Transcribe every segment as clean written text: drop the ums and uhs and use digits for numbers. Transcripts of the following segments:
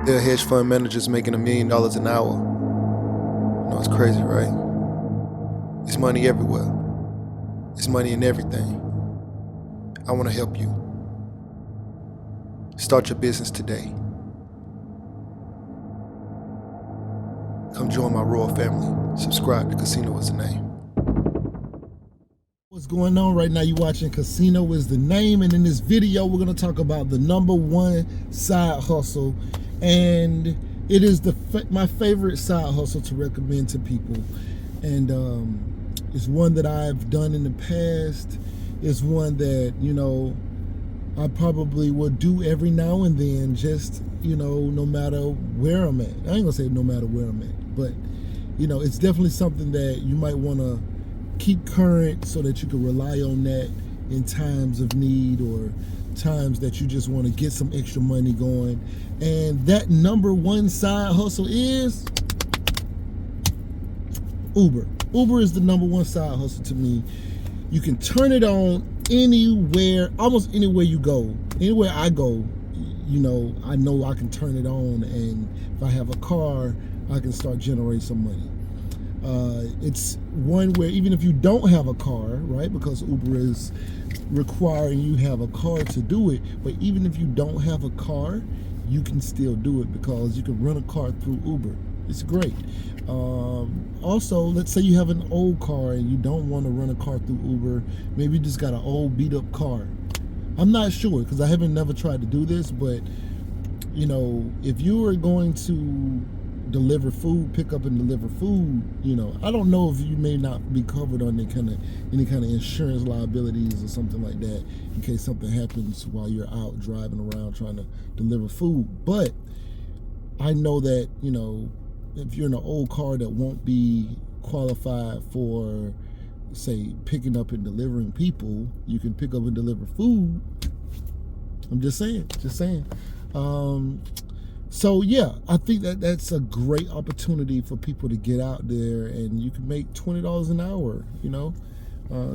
There are hedge fund managers making $1 million an hour. You know, it's crazy, right? It's money everywhere. It's money in everything. I want to help you. Start your business today. Come join my royal family. Subscribe to Casino Is the Name. What's going on right now? You watching Casino Is the Name, and in this video we're going to talk about the #1 side hustle, and it is my favorite side hustle to recommend to people, and it's one that I've done in the past. It's one that, you know, I probably will do every now and then, just, you know, no matter where I'm at. I ain't gonna say no matter where I'm at, but, you know, it's definitely something that you might want to keep current so that you can rely on that in times of need or times that you just want to get some extra money going. And that #1 side hustle is Uber. Uber is the #1 side hustle to me. You can turn it on anywhere, almost anywhere you go. Anywhere I go, you know I can turn it on, and if I have a car, I can start generating some money. It's one where even if you don't have a car, right, because Uber is requiring you have a car to do it, but even if you don't have a car, you can still do it because you can rent a car through Uber. It's great. Also, let's say you have an old car and you don't want to rent a car through Uber. Maybe you just got an old beat up car. I'm not sure because I haven't never tried to do this, but you know, if you are going to deliver food, pick up and deliver food, you know, I don't know if you may not be covered on any kind of insurance liabilities or something like that in case something happens while you're out driving around trying to deliver food. But I know that, you know, if you're in an old car that won't be qualified for, say, picking up and delivering people, you can pick up and deliver food. I'm just saying. So yeah, I think that's a great opportunity for people to get out there, and you can make $20 an hour, you know,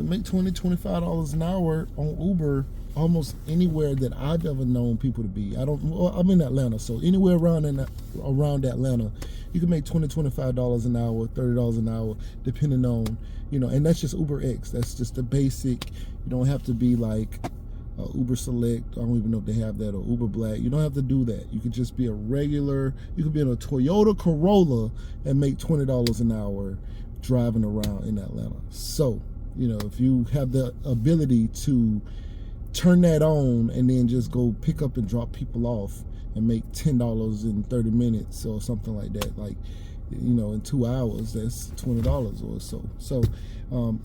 make $20, $25 an hour on Uber almost anywhere that I've ever known people to be. I'm in Atlanta, so anywhere around Atlanta, you can make $20, $25 an hour, $30 an hour, depending on, you know, and that's just Uber X. That's just the basic. You don't have to be like Uber Select. I don't even know if they have that, or Uber Black. You don't have to do that. You could just be a regular. You could be in a Toyota Corolla and make $20 an hour driving around in Atlanta. So, you know, if you have the ability to turn that on and then just go pick up and drop people off and make $10 in 30 minutes or something like that, like, you know, in 2 hours, that's $20 or so. So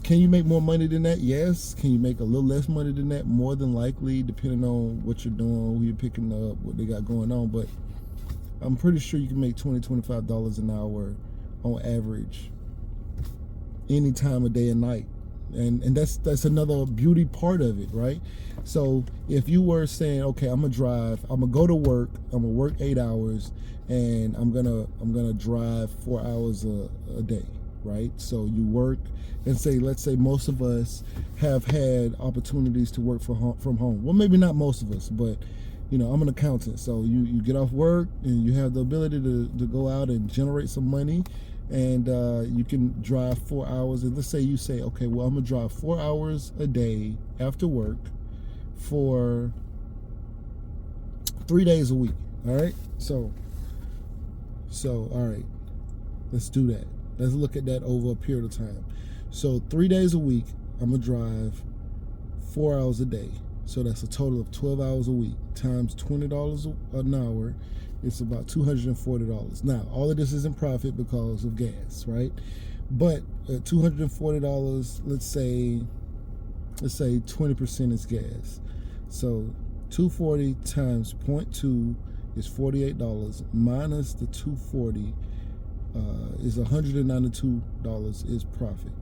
can you make more money than that? Yes. Can you make a little less money than that? More than likely, depending on what you're doing, who you're picking up, what they got going on. But I'm pretty sure you can make $20, $25 an hour on average any time of day and night. And that's another beauty part of it, right? So if you were saying, okay, I'm gonna go to work, I'm gonna work 8 hours, and I'm gonna drive 4 hours a day, right? So you work, and let's say most of us have had opportunities to work from home. Well, maybe not most of us, but you know, I'm an accountant, so you get off work and you have the ability to go out and generate some money. And you can drive 4 hours. And let's say you say, okay, well, I'm gonna drive 4 hours a day after work for 3 days a week. All right. So all right, let's do that. Let's look at that over a period of time. So 3 days a week, I'm gonna drive 4 hours a day. So that's a total of 12 hours a week times $20 an hour. It's about $240. Now, all of this isn't profit because of gas, right? But at $240, let's say 20% is gas. So 240 times 0.2 is $48 minus the 240 is $192 is profit.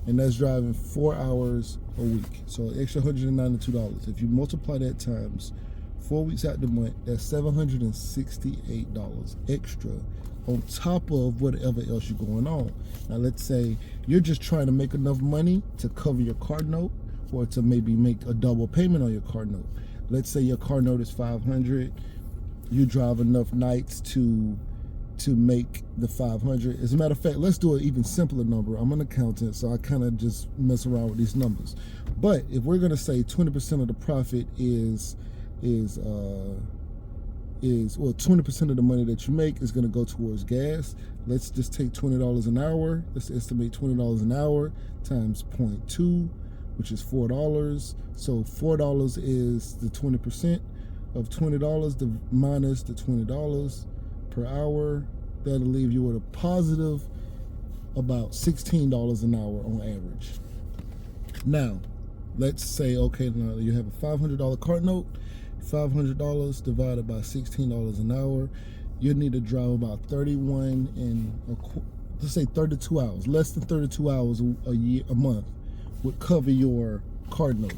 And that's driving 4 hours a week. So extra $192. If you multiply that times 4 weeks out the month, that's $768 extra on top of whatever else you're going on. Now, let's say you're just trying to make enough money to cover your car note or to maybe make a double payment on your car note. Let's say your car note is $500 you drive enough nights to make the 500. As a matter of fact, let's do an even simpler number. I'm an accountant, so I kind of just mess around with these numbers. But if we're going to say 20% of the profit is 20% of the money that you make is going to go towards gas. Let's just take $20 an hour. Let's estimate $20 an hour times 0.2, which is $4. So $4 is the 20% of $20 minus the $20 per hour. That'll leave you with a positive about $16 an hour on average. Now, let's say, okay, now you have a $500 cart note. $500 divided by $16 an hour, you need to drive about 31 and let's say 32 hours. Less than 32 hours a month would cover your card note.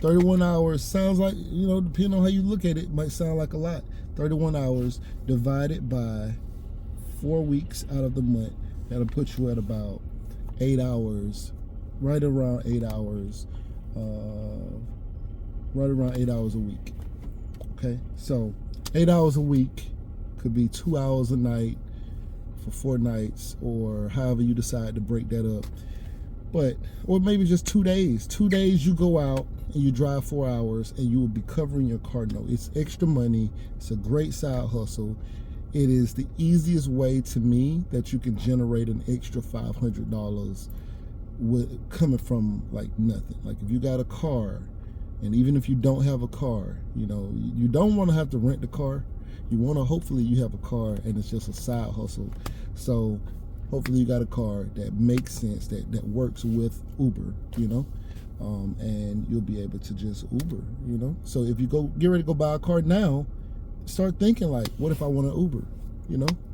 31 hours sounds like, depending on how you look at it, might sound like a lot. 31 hours divided by 4 weeks out of the month, that'll put you at about 8 hours, right around 8 hours. Right around 8 hours a week. Okay, so 8 hours a week could be 2 hours a night for 4 nights, or however you decide to break that up. Or maybe just 2 days. 2 days you go out and you drive 4 hours, and you will be covering your car note. It's extra money. It's a great side hustle. It is the easiest way to me that you can generate an extra $500 coming from like nothing. Like if you got a car, and even if you don't have a car, you don't want to have to rent the car. You want to, hopefully you have a car and it's just a side hustle. So hopefully you got a car that makes sense, that works with Uber, and you'll be able to just Uber, So if you get ready to go buy a car now, start thinking like, what if I want to Uber?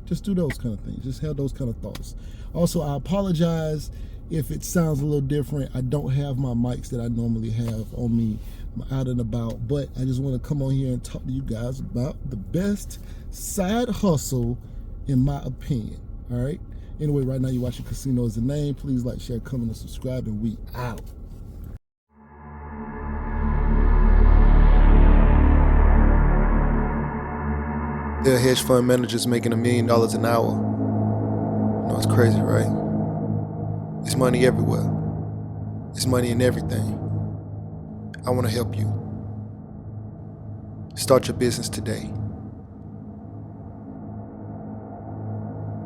Just do those kind of things. Just have those kind of thoughts. Also, I apologize if it sounds a little different. I don't have my mics that I normally have on me. I'm out and about, but I just want to come on here and talk to you guys about the best side hustle, in my opinion. All right. Anyway, right now you're watching Casino Is the Name. Please like, share, comment, and subscribe, and we out. There are hedge fund managers making $1 million an hour. It's crazy, right? It's money everywhere. It's money in everything. I want to help you. Start your business today.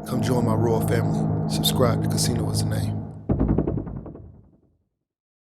Come join my royal family. Subscribe to Casino Is the Name.